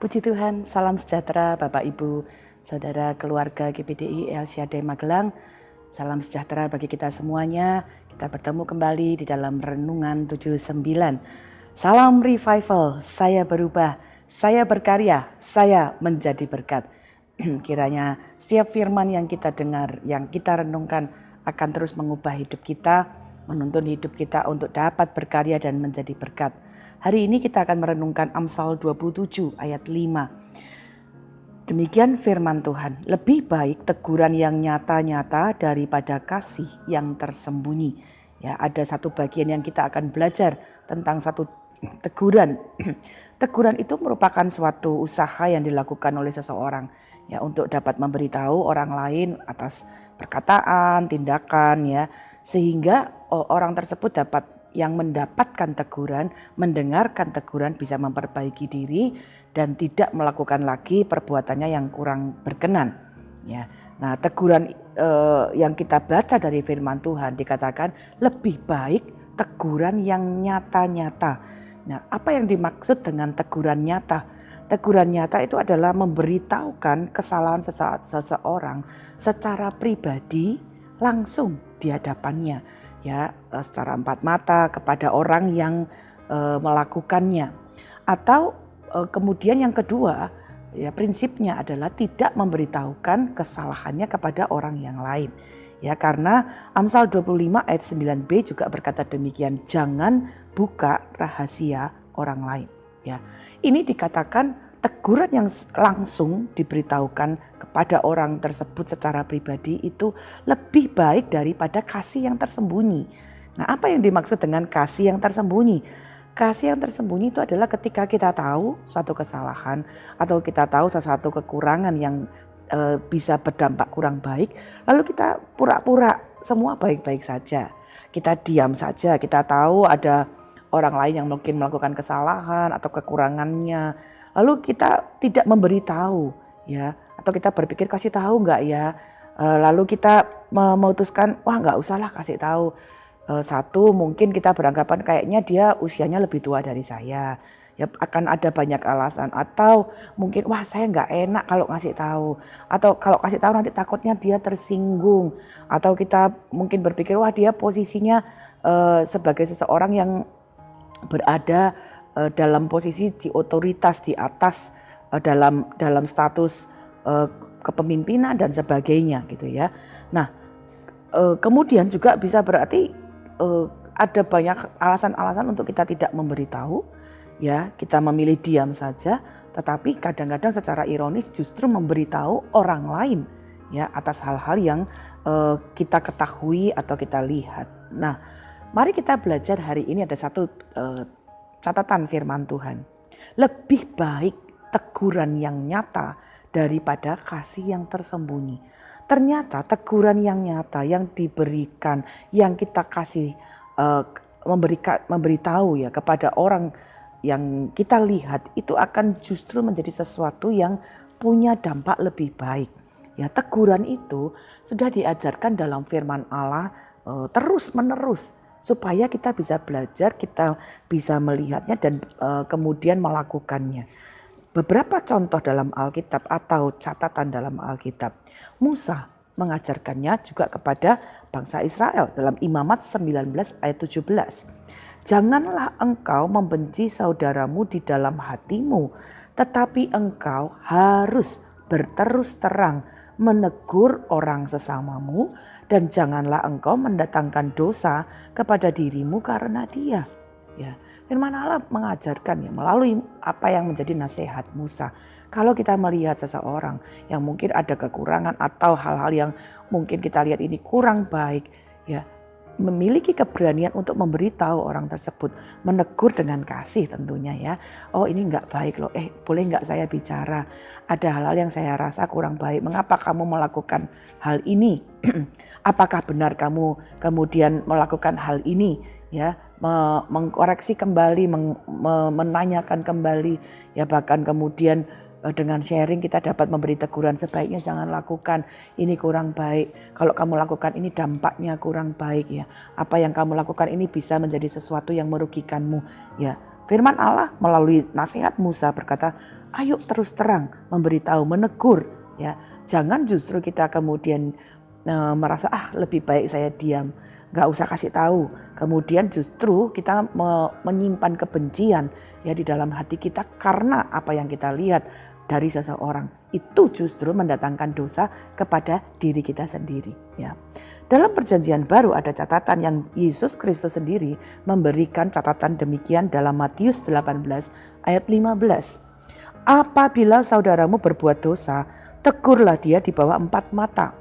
Puji Tuhan, salam sejahtera Bapak Ibu, Saudara keluarga GPDI El Shaddai Magelang. Salam sejahtera bagi kita semuanya. Kita bertemu kembali di dalam Renungan 79. Salam revival, saya berubah, saya berkarya, saya menjadi berkat. Kiranya setiap firman yang kita dengar, yang kita renungkan akan terus mengubah hidup kita, menuntun hidup kita untuk dapat berkarya dan menjadi berkat. Hari ini kita akan merenungkan Amsal 27 ayat 5. Demikian firman Tuhan, lebih baik teguran yang nyata-nyata daripada kasih yang tersembunyi. Ya, ada satu bagian yang kita akan belajar tentang satu teguran. Teguran itu merupakan suatu usaha yang dilakukan oleh seseorang ya untuk dapat memberitahu orang lain atas perkataan, tindakan ya, sehingga orang tersebut dapat yang mendapatkan teguran, mendengarkan teguran bisa memperbaiki diri dan tidak melakukan lagi perbuatannya yang kurang berkenan. Ya, nah teguran yang kita baca dari firman Tuhan dikatakan lebih baik teguran yang nyata-nyata. Nah, apa yang dimaksud dengan teguran nyata? Teguran nyata itu adalah memberitahukan kesalahan seseorang secara pribadi langsung di hadapannya. Ya, secara empat mata kepada orang yang melakukannya. Atau kemudian yang kedua, ya prinsipnya adalah tidak memberitahukan kesalahannya kepada orang yang lain. Ya, karena Amsal 25 ayat 9b juga berkata demikian, jangan buka rahasia orang lain. Ya, ini dikatakan teguran yang langsung diberitahukan kepada orang tersebut secara pribadi itu lebih baik daripada kasih yang tersembunyi. Nah, apa yang dimaksud dengan kasih yang tersembunyi? Kasih yang tersembunyi itu adalah ketika kita tahu suatu kesalahan atau kita tahu sesuatu kekurangan yang bisa berdampak kurang baik, lalu kita pura-pura semua baik-baik saja. Kita diam saja, kita tahu ada orang lain yang mungkin melakukan kesalahan atau kekurangannya, lalu kita tidak memberitahu ya, atau kita berpikir kasih tahu enggak ya, lalu kita memutuskan wah enggak usahlah kasih tahu. Satu, mungkin kita beranggapan kayaknya dia usianya lebih tua dari saya, ya akan ada banyak alasan, atau mungkin wah saya nggak enak kalau ngasih tahu, atau kalau kasih tahu nanti takutnya dia tersinggung, atau kita mungkin berpikir wah dia posisinya sebagai seseorang yang berada dalam posisi di otoritas di atas dalam status kepemimpinan dan sebagainya gitu ya. Nah, kemudian juga bisa berarti ada banyak alasan-alasan untuk kita tidak memberitahu ya, kita memilih diam saja, tetapi kadang-kadang secara ironis justru memberitahu orang lain ya atas hal-hal yang kita ketahui atau kita lihat. Nah, mari kita belajar hari ini ada satu catatan firman Tuhan. Lebih baik teguran yang nyata daripada kasih yang tersembunyi. Ternyata teguran yang nyata yang diberikan, yang kita kasih memberitahu ya kepada orang yang kita lihat itu akan justru menjadi sesuatu yang punya dampak lebih baik. Ya, teguran itu sudah diajarkan dalam firman Allah terus menerus supaya kita bisa belajar, kita bisa melihatnya dan kemudian melakukannya. Beberapa contoh dalam Alkitab atau catatan dalam Alkitab. Musa mengajarkannya juga kepada bangsa Israel dalam Imamat 19 ayat 17. Janganlah engkau membenci saudaramu di dalam hatimu, tetapi engkau harus berterus terang menegur orang sesamamu, dan janganlah engkau mendatangkan dosa kepada dirimu karena dia. Ya, firman Allah mengajarkan ya melalui apa yang menjadi nasihat Musa. Kalau kita melihat seseorang yang mungkin ada kekurangan atau hal-hal yang mungkin kita lihat ini kurang baik, ya memiliki keberanian untuk memberitahu orang tersebut, menegur dengan kasih tentunya ya. Oh ini enggak baik loh, boleh enggak saya bicara? Ada hal-hal yang saya rasa kurang baik, mengapa kamu melakukan hal ini? Apakah benar kamu kemudian melakukan hal ini? Ya, mengkoreksi kembali, menanyakan kembali, ya bahkan kemudian dengan sharing kita dapat memberi teguran, sebaiknya jangan lakukan, ini kurang baik. Kalau kamu lakukan ini dampaknya kurang baik ya. Apa yang kamu lakukan ini bisa menjadi sesuatu yang merugikanmu ya. Firman Allah melalui nasihat Musa berkata, ayo terus terang memberitahu, menegur. Ya, jangan justru kita kemudian merasa lebih baik saya diam, nggak usah kasih tahu. Kemudian justru kita menyimpan kebencian ya di dalam hati kita karena apa yang kita lihat dari seseorang. Itu justru mendatangkan dosa kepada diri kita sendiri. Ya. Dalam perjanjian baru ada catatan yang Yesus Kristus sendiri memberikan catatan demikian dalam Matius 18 ayat 15. Apabila saudaramu berbuat dosa, tegurlah dia di bawah 4 mata.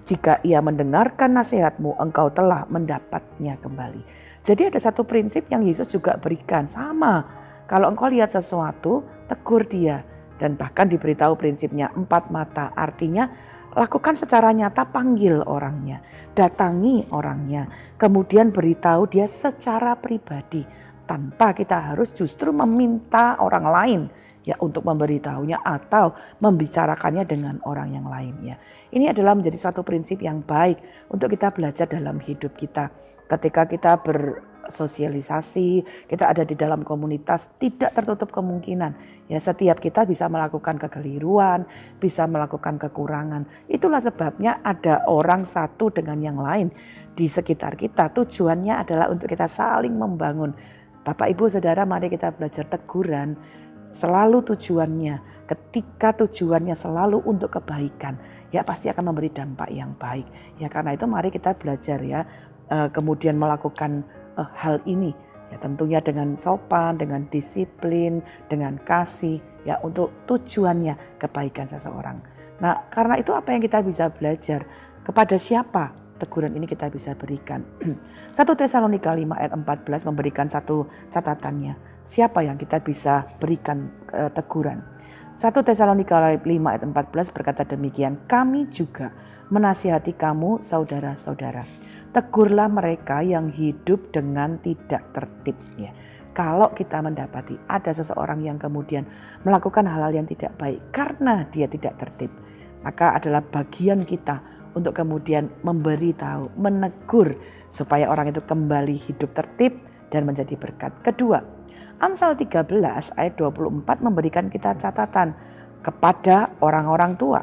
Jika ia mendengarkan nasihatmu, engkau telah mendapatnya kembali. Jadi ada satu prinsip yang Yesus juga berikan. Sama, kalau engkau lihat sesuatu, tegur dia. Dan bahkan diberitahu prinsipnya 4 mata. Artinya lakukan secara nyata, panggil orangnya, datangi orangnya. Kemudian beritahu dia secara pribadi. Tanpa kita harus justru meminta orang lain ya untuk memberitahunya atau membicarakannya dengan orang yang lainnya. Ini adalah menjadi suatu prinsip yang baik untuk kita belajar dalam hidup kita. Ketika kita bersosialisasi, kita ada di dalam komunitas, tidak tertutup kemungkinan. Ya, setiap kita bisa melakukan kekeliruan, bisa melakukan kekurangan. Itulah sebabnya ada orang satu dengan yang lain di sekitar kita. Tujuannya adalah untuk kita saling membangun. Bapak, Ibu, Saudara, mari kita belajar teguran. Selalu tujuannya, ketika tujuannya selalu untuk kebaikan, ya pasti akan memberi dampak yang baik. Ya karena itu mari kita belajar ya, kemudian melakukan hal ini. Ya tentunya dengan sopan, dengan disiplin, dengan kasih, ya untuk tujuannya kebaikan seseorang. Nah karena itu apa yang kita bisa belajar, kepada siapa teguran ini kita bisa berikan. 1 Tesalonika 5 ayat 14 memberikan satu catatannya. Siapa yang kita bisa berikan teguran? 1 Tesalonika 5 ayat 14 berkata demikian. Kami juga menasihati kamu saudara-saudara. Tegurlah mereka yang hidup dengan tidak tertib. Ya. Kalau kita mendapati ada seseorang yang kemudian melakukan hal-hal yang tidak baik karena dia tidak tertib. Maka adalah bagian kita untuk kemudian memberitahu, menegur supaya orang itu kembali hidup tertib dan menjadi berkat. Kedua, Amsal 13 ayat 24 memberikan kita catatan kepada orang-orang tua.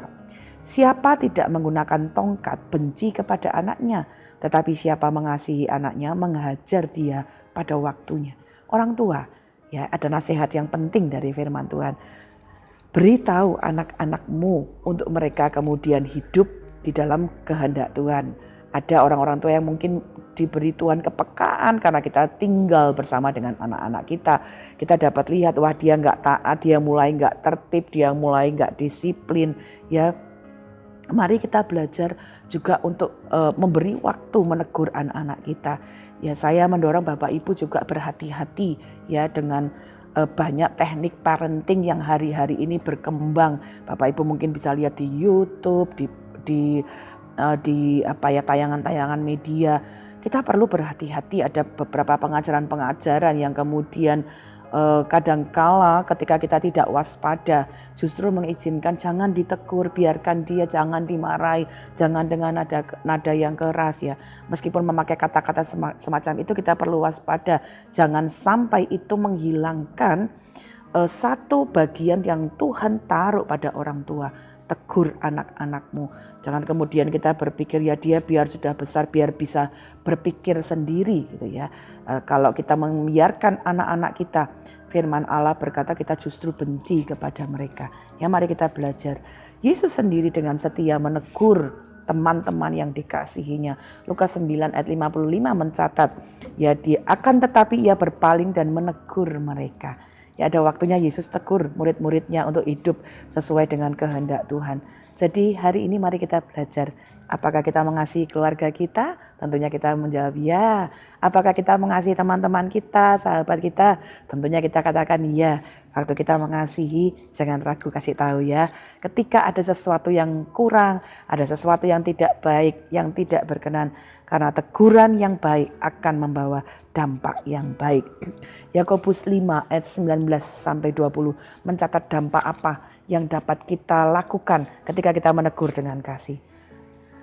Siapa tidak menggunakan tongkat benci kepada anaknya, tetapi siapa mengasihi anaknya menghajar dia pada waktunya. Orang tua, ya ada nasihat yang penting dari firman Tuhan. Beritahu anak-anakmu untuk mereka kemudian hidup di dalam kehendak Tuhan. Ada orang-orang tua yang mungkin diberi Tuhan kepekaan karena kita tinggal bersama dengan anak-anak kita. Kita dapat lihat wah dia nggak taat, dia mulai nggak tertib, dia mulai nggak disiplin. Ya, mari kita belajar juga untuk memberi waktu menegur anak-anak kita. Ya, saya mendorong Bapak Ibu juga berhati-hati ya dengan banyak teknik parenting yang hari-hari ini berkembang. Bapak Ibu mungkin bisa lihat di YouTube, di tayangan-tayangan media. Kita perlu berhati-hati, ada beberapa pengajaran-pengajaran yang kemudian kadangkala ketika kita tidak waspada justru mengizinkan jangan ditegur, biarkan dia, jangan dimarahi, jangan dengan nada yang keras ya. Meskipun memakai kata-kata semacam itu kita perlu waspada, jangan sampai itu menghilangkan satu bagian yang Tuhan taruh pada orang tua. Tegur anak-anakmu. Jangan kemudian kita berpikir ya dia biar sudah besar biar bisa berpikir sendiri gitu ya. Kalau kita membiarkan anak-anak kita, firman Allah berkata kita justru benci kepada mereka. Ya mari kita belajar. Yesus sendiri dengan setia menegur teman-teman yang dikasihinya. Lukas 9 ayat 55 mencatat ya akan tetapi ia berpaling dan menegur mereka. Ya ada waktunya Yesus tegur murid-muridnya untuk hidup sesuai dengan kehendak Tuhan. Jadi hari ini mari kita belajar. Apakah kita mengasihi keluarga kita? Tentunya kita menjawab ya. Apakah kita mengasihi teman-teman kita, sahabat kita? Tentunya kita katakan ya. Waktu kita mengasihi jangan ragu kasih tahu ya. Ketika ada sesuatu yang kurang, ada sesuatu yang tidak baik, yang tidak berkenan. Karena teguran yang baik akan membawa dampak yang baik. Yakobus 5 ayat 19 sampai 20 mencatat dampak apa yang dapat kita lakukan ketika kita menegur dengan kasih.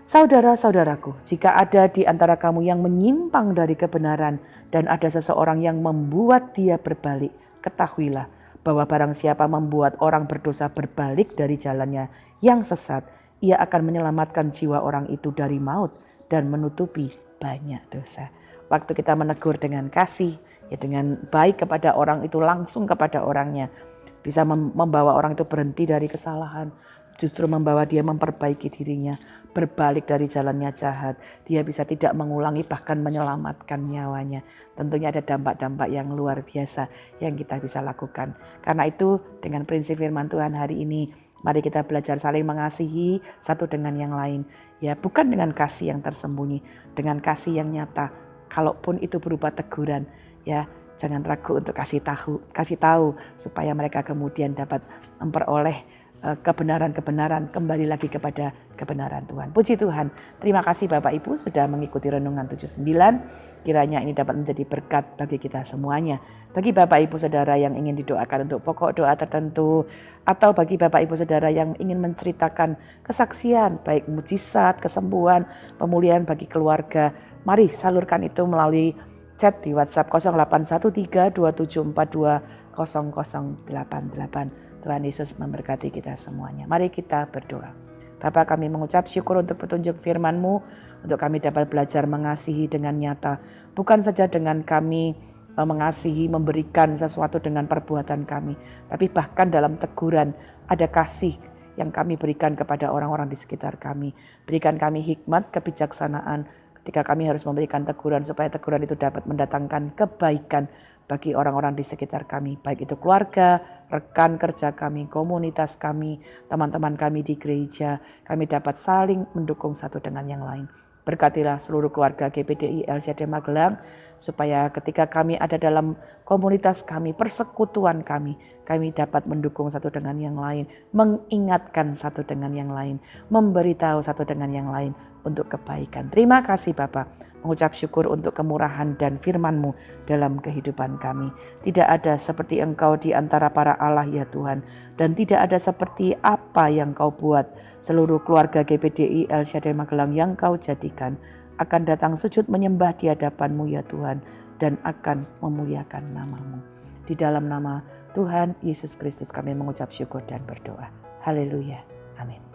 Saudara-saudaraku, jika ada di antara kamu yang menyimpang dari kebenaran dan ada seseorang yang membuat dia berbalik, ketahuilah bahwa barang siapa membuat orang berdosa berbalik dari jalannya yang sesat, ia akan menyelamatkan jiwa orang itu dari maut dan menutupi banyak dosa. Waktu kita menegur dengan kasih, ya dengan baik kepada orang itu, langsung kepada orangnya, bisa membawa orang itu berhenti dari kesalahan, justru membawa dia memperbaiki dirinya, berbalik dari jalannya jahat. Dia bisa tidak mengulangi, bahkan menyelamatkan nyawanya. Tentunya ada dampak-dampak yang luar biasa yang kita bisa lakukan. Karena itu dengan prinsip firman Tuhan hari ini, mari kita belajar saling mengasihi satu dengan yang lain. Ya, bukan dengan kasih yang tersembunyi, dengan kasih yang nyata. Kalaupun itu berupa teguran, ya jangan ragu untuk kasih tahu supaya mereka kemudian dapat memperoleh kebenaran-kebenaran, kembali lagi kepada kebenaran Tuhan. Puji Tuhan. Terima kasih Bapak Ibu sudah mengikuti Renungan 79. Kiranya ini dapat menjadi berkat bagi kita semuanya. Bagi Bapak Ibu Saudara yang ingin didoakan untuk pokok doa tertentu, atau bagi Bapak Ibu Saudara yang ingin menceritakan kesaksian, baik mujizat, kesembuhan, pemulihan bagi keluarga, mari salurkan itu melalui chat di WhatsApp 081327420088. Tuhan Yesus memberkati kita semuanya. Mari kita berdoa. Bapa, kami mengucap syukur untuk petunjuk firman-Mu, untuk kami dapat belajar mengasihi dengan nyata. Bukan saja dengan kami mengasihi, memberikan sesuatu dengan perbuatan kami, tapi bahkan dalam teguran ada kasih yang kami berikan kepada orang-orang di sekitar kami. Berikan kami hikmat, kebijaksanaan ketika kami harus memberikan teguran, supaya teguran itu dapat mendatangkan kebaikan bagi orang-orang di sekitar kami, baik itu keluarga, rekan kerja kami, komunitas kami, teman-teman kami di gereja. Kami dapat saling mendukung satu dengan yang lain. Berkatilah seluruh keluarga GPDI LCD Magelang, supaya ketika kami ada dalam komunitas kami, persekutuan kami dapat mendukung satu dengan yang lain, mengingatkan satu dengan yang lain, memberitahu satu dengan yang lain untuk kebaikan. Terima kasih Bapa, mengucap syukur untuk kemurahan dan firman-Mu dalam kehidupan kami. Tidak ada seperti Engkau di antara para Allah ya Tuhan, dan tidak ada seperti apa yang Kau buat. Seluruh keluarga GPDI LCD Magelang yang Kau jadikan akan datang sujud menyembah di hadapan-Mu ya Tuhan, dan akan memuliakan nama-Mu. Di dalam nama Tuhan Yesus Kristus kami mengucap syukur dan berdoa. Haleluya. Amin.